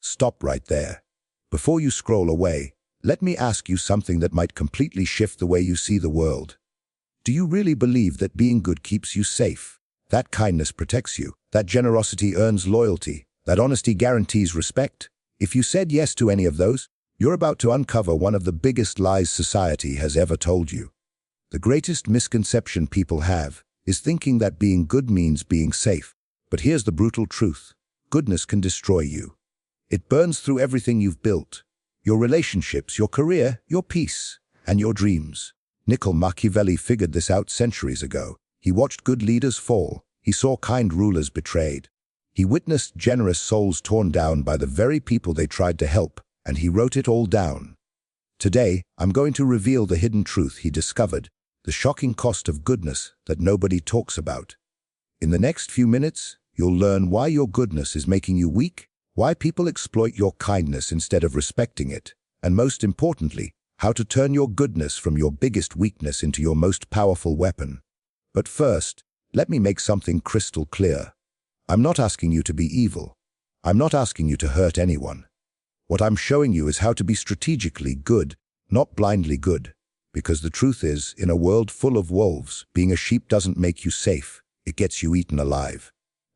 stop right there. Before you scroll away, let me ask you something that might completely shift the way you see the world. Do you really believe that being good keeps you safe? That kindness protects you, that generosity earns loyalty, that honesty guarantees respect? If you said yes to any of those, you're about to uncover one of the biggest lies society has ever told you. The greatest misconception people have is thinking that being good means being safe. But here's the brutal truth. Goodness can destroy you. It burns through everything you've built. Your relationships, your career, your peace, and your dreams. Machiavelli figured this out centuries ago. He watched good leaders fall. He saw kind rulers betrayed. He witnessed generous souls torn down by the very people they tried to help, and he wrote it all down. Today, I'm going to reveal the hidden truth he discovered, the shocking cost of goodness that nobody talks about. In the next few minutes, you'll learn why your goodness is making you weak, why people exploit your kindness instead of respecting it, and most importantly, how to turn your goodness from your biggest weakness into your most powerful weapon. But first, let me make something crystal clear. I'm not asking you to be evil. I'm not asking you to hurt anyone. What I'm showing you is how to be strategically good, not blindly good. Because the truth is, in a world full of wolves, being a sheep doesn't make you safe. It gets you eaten alive.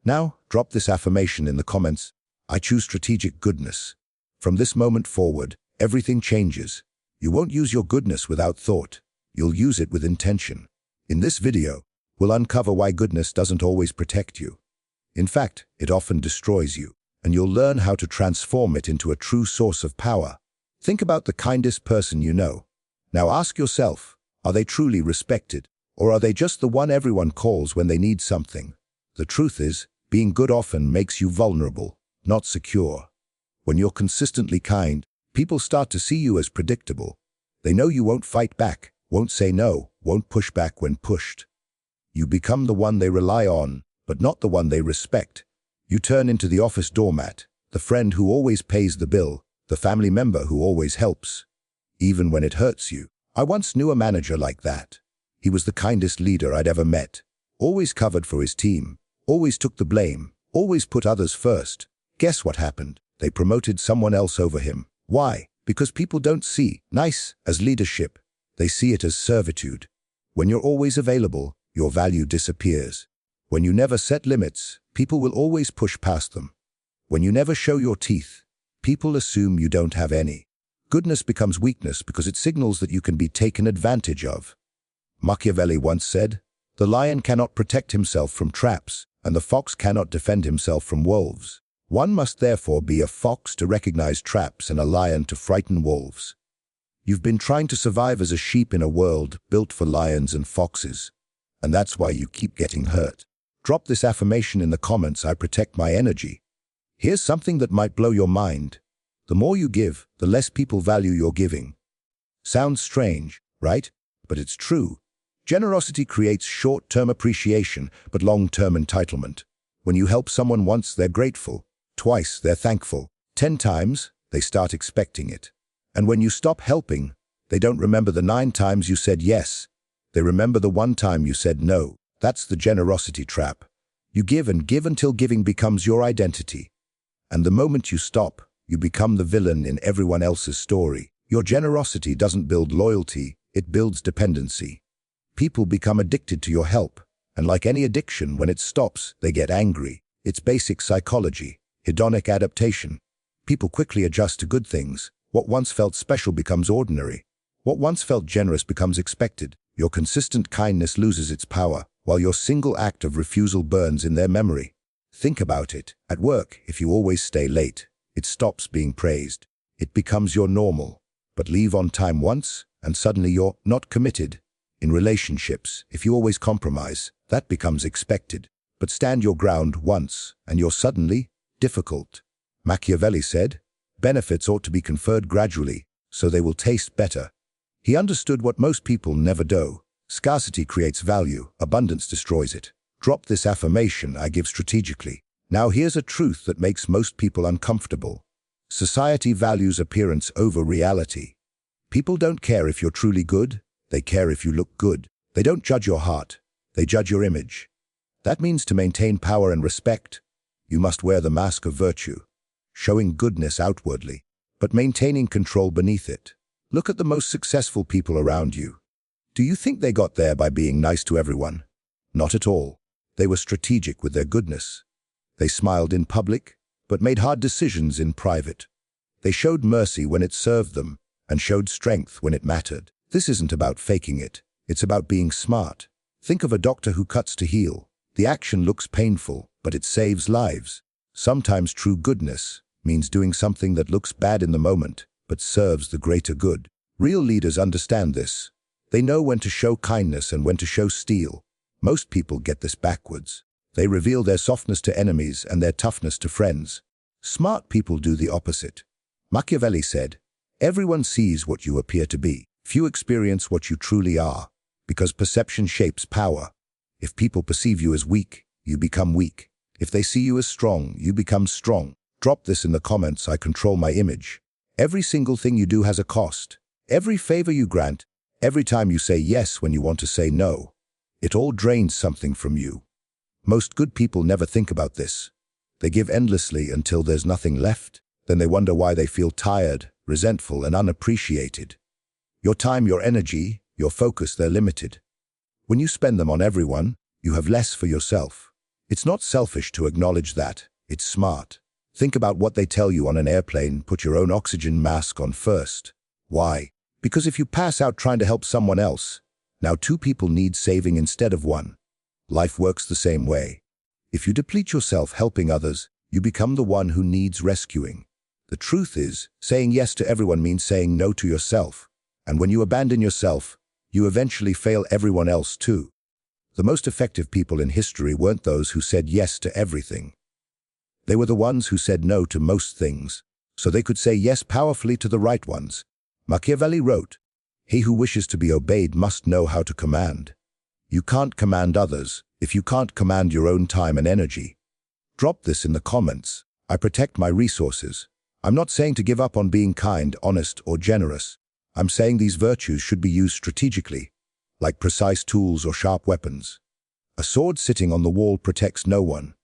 Now, drop this affirmation in the comments. I choose strategic goodness. From this moment forward, everything changes. You won't use your goodness without thought. You'll use it with intention. In this video, we'll uncover why goodness doesn't always protect you. In fact, it often destroys you, and you'll learn how to transform it into a true source of power. Think about the kindest person you know. Now ask yourself, are they truly respected, or are they just the one everyone calls when they need something? The truth is, being good often makes you vulnerable, not secure. When you're consistently kind, people start to see you as predictable. They know you won't fight back, won't say no, won't push back when pushed. You become the one they rely on, but not the one they respect. You turn into the office doormat, the friend who always pays the bill, the family member who always helps, even when it hurts you. I once knew a manager like that. He was the kindest leader I'd ever met. Always covered for his team, always took the blame, always put others first. Guess what happened? They promoted someone else over him. Why? Because people don't see nice as leadership. They see it as servitude. When you're always available, your value disappears. When you never set limits, people will always push past them. When you never show your teeth, people assume you don't have any. Goodness becomes weakness because it signals that you can be taken advantage of. Machiavelli once said, "The lion cannot protect himself from traps, and the fox cannot defend himself from wolves. One must therefore be a fox to recognize traps and a lion to frighten wolves." You've been trying to survive as a sheep in a world built for lions and foxes, and that's why you keep getting hurt. Drop this affirmation in the comments. I protect my energy. Here's something that might blow your mind. The more you give, the less people value your giving. Sounds strange, right? But it's true. Generosity creates short-term appreciation, but long-term entitlement. When you help someone once, they're grateful. Twice, they're thankful. 10 times, they start expecting it. And when you stop helping, they don't remember the 9 times you said yes. They remember the 1 time you said no. That's the generosity trap. You give and give until giving becomes your identity. And the moment you stop, you become the villain in everyone else's story. Your generosity doesn't build loyalty, it builds dependency. People become addicted to your help, and like any addiction, when it stops, they get angry. It's basic psychology, hedonic adaptation. People quickly adjust to good things. What once felt special becomes ordinary. What once felt generous becomes expected. Your consistent kindness loses its power, while your single act of refusal burns in their memory. Think about it. At work, if you always stay late, it stops being praised. It becomes your normal. But leave on time once, and suddenly you're not committed. In relationships, if you always compromise, that becomes expected. But stand your ground once, and you're suddenly difficult. Machiavelli said, "Benefits ought to be conferred gradually, so they will taste better." He understood what most people never do. Scarcity creates value, abundance destroys it. Drop this affirmation I give strategically. Now here's a truth that makes most people uncomfortable. Society values appearance over reality. People don't care if you're truly good, they care if you look good. They don't judge your heart, they judge your image. That means to maintain power and respect, you must wear the mask of virtue. showing goodness outwardly, but maintaining control beneath it. Look at the most successful people around you. Do you think they got there by being nice to everyone? Not at all. They were strategic with their goodness. They smiled in public, but made hard decisions in private. They showed mercy when it served them, and showed strength when it mattered. This isn't about faking it. It's about being smart. Think of a doctor who cuts to heal. The action looks painful, but it saves lives. Sometimes true goodness means doing something that looks bad in the moment, but serves the greater good. Real leaders understand this. They know when to show kindness and when to show steel. Most people get this backwards. They reveal their softness to enemies and their toughness to friends. Smart people do the opposite. Machiavelli said, "Everyone sees what you appear to be. Few experience what you truly are, because perception shapes power. If people perceive you as weak, you become weak. If they see you as strong, you become strong." Drop this in the comments. I control my image. Every single thing you do has a cost. Every favor you grant, every time you say yes when you want to say no, it all drains something from you. Most good people never think about this. They give endlessly until there's nothing left. Then they wonder why they feel tired, resentful, and unappreciated. Your time, your energy, your focus, they're limited. When you spend them on everyone, you have less for yourself. It's not selfish to acknowledge that. It's smart. Think about what they tell you on an airplane. Put your own oxygen mask on first. Why? Because if you pass out trying to help someone else, now 2 people need saving instead of 1. Life works the same way. If you deplete yourself helping others, you become the one who needs rescuing. The truth is, saying yes to everyone means saying no to yourself. And when you abandon yourself, you eventually fail everyone else too. The most effective people in history weren't those who said yes to everything. They were the ones who said no to most things, so they could say yes powerfully to the right ones. Machiavelli wrote, "He who wishes to be obeyed must know how to command." You can't command others if you can't command your own time and energy. Drop this in the comments. I protect my resources. I'm not saying to give up on being kind, honest, or generous. I'm saying these virtues should be used strategically, like precise tools or sharp weapons. A sword sitting on the wall protects no one,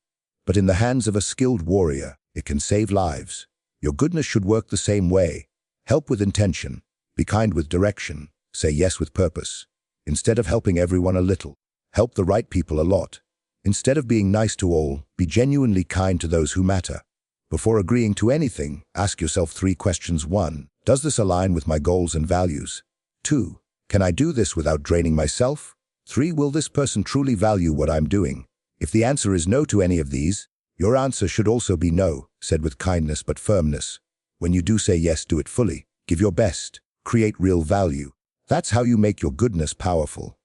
but in the hands of a skilled warrior, it can save lives. Your goodness should work the same way. Help with intention, be kind with direction, say yes with purpose. Instead of helping everyone a little, help the right people a lot. Instead of being nice to all, be genuinely kind to those who matter. Before agreeing to anything, ask yourself 3 questions. 1. Does this align with my goals and values? 2. Can I do this without draining myself? 3. Will this person truly value what I'm doing? If the answer is no to any of these, your answer should also be no, said with kindness but firmness. When you do say yes, do it fully. Give your best. Create real value. That's how you make your goodness powerful.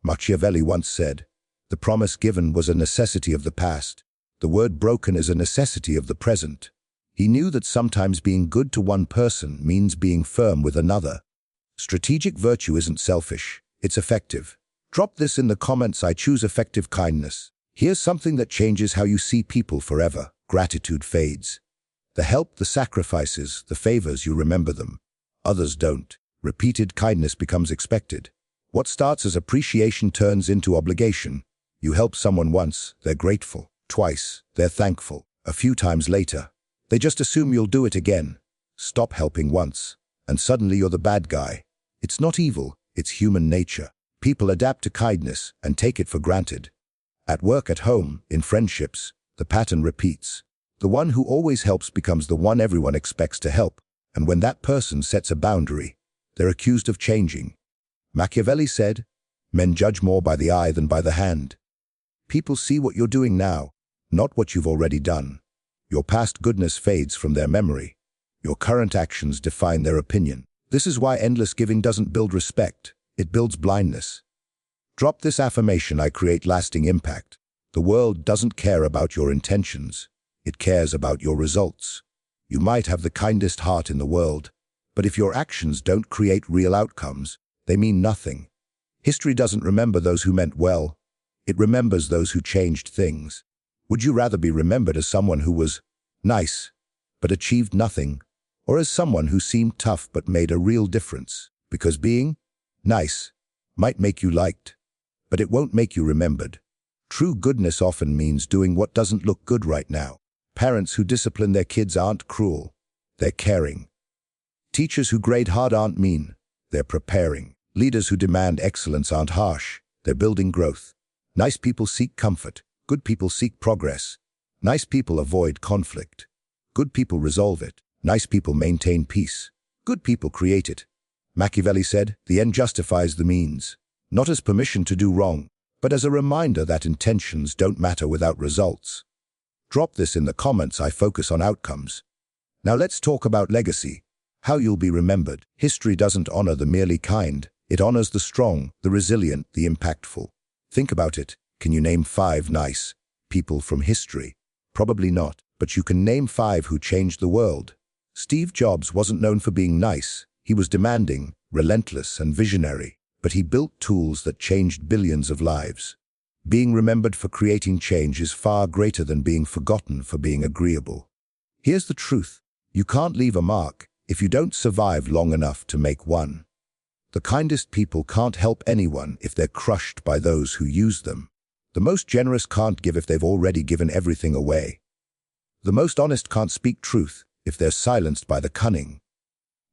Machiavelli once said, "The promise given was a necessity of the past. The word broken is a necessity of the present." He knew that sometimes being good to one person means being firm with another. Strategic virtue isn't selfish, it's effective. Drop this in the comments. I choose effective kindness. Here's something that changes how you see people forever. Gratitude fades. The help, the sacrifices, the favors, you remember them. Others don't. Repeated kindness becomes expected. What starts as appreciation turns into obligation. You help someone once, they're grateful. Twice, they're thankful. A few times later, they just assume you'll do it again. Stop helping once, and suddenly you're the bad guy. It's not evil, it's human nature. People adapt to kindness and take it for granted. At work, at home, in friendships, the pattern repeats. The one who always helps becomes the one everyone expects to help, and when that person sets a boundary, they're accused of changing. Machiavelli said, "Men judge more by the eye than by the hand." People see what you're doing now, not what you've already done. Your past goodness fades from their memory. Your current actions define their opinion. This is why endless giving doesn't build respect, it builds blindness. Drop this affirmation. I create lasting impact. The world doesn't care about your intentions. It cares about your results. You might have the kindest heart in the world, but if your actions don't create real outcomes, they mean nothing. History doesn't remember those who meant well. It remembers those who changed things. Would you rather be remembered as someone who was nice, but achieved nothing, or as someone who seemed tough but made a real difference? Because being nice might make you liked, but it won't make you remembered. True goodness often means doing what doesn't look good right now. Parents who discipline their kids aren't cruel. They're caring. Teachers who grade hard aren't mean. They're preparing. Leaders who demand excellence aren't harsh. They're building growth. Nice people seek comfort. Good people seek progress. Nice people avoid conflict. Good people resolve it. Nice people maintain peace. Good people create it. Machiavelli said, "The end justifies the means," not as permission to do wrong, but as a reminder that intentions don't matter without results. Drop this in the comments. I focus on outcomes. Now let's talk about legacy. How you'll be remembered. History doesn't honor the merely kind. It honors the strong, the resilient, the impactful. Think about it. Can you name 5 nice people from history? Probably not, but you can name 5 who changed the world. Steve Jobs wasn't known for being nice. He was demanding, relentless, and visionary, but he built tools that changed billions of lives. Being remembered for creating change is far greater than being forgotten for being agreeable. Here's the truth. You can't leave a mark if you don't survive long enough to make one. The kindest people can't help anyone if they're crushed by those who use them. The most generous can't give if they've already given everything away. The most honest can't speak truth if they're silenced by the cunning.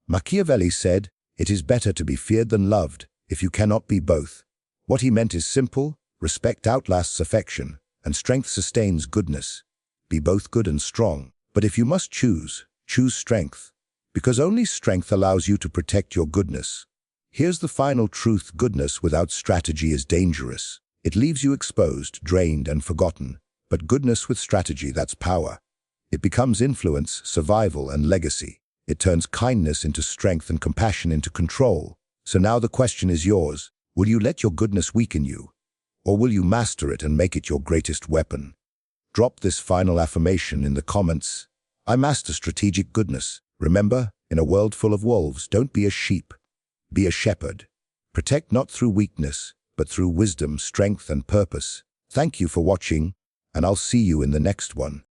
Machiavelli said, "It is better to be feared than loved if you cannot be both." What he meant is simple: respect outlasts affection, and strength sustains goodness. Be both good and strong, but if you must choose, choose strength, because only strength allows you to protect your goodness. Here's the final truth: goodness without strategy is dangerous. It leaves you exposed, drained, and forgotten. But goodness with strategy, that's power. It becomes influence, survival, and legacy. It turns kindness into strength and compassion into control. So now the question is yours. Will you let your goodness weaken you? Or will you master it and make it your greatest weapon? Drop this final affirmation in the comments. I master strategic goodness. Remember, in a world full of wolves, don't be a sheep. Be a shepherd. Protect not through weakness, but through wisdom, strength, and purpose. Thank you for watching, and I'll see you in the next one.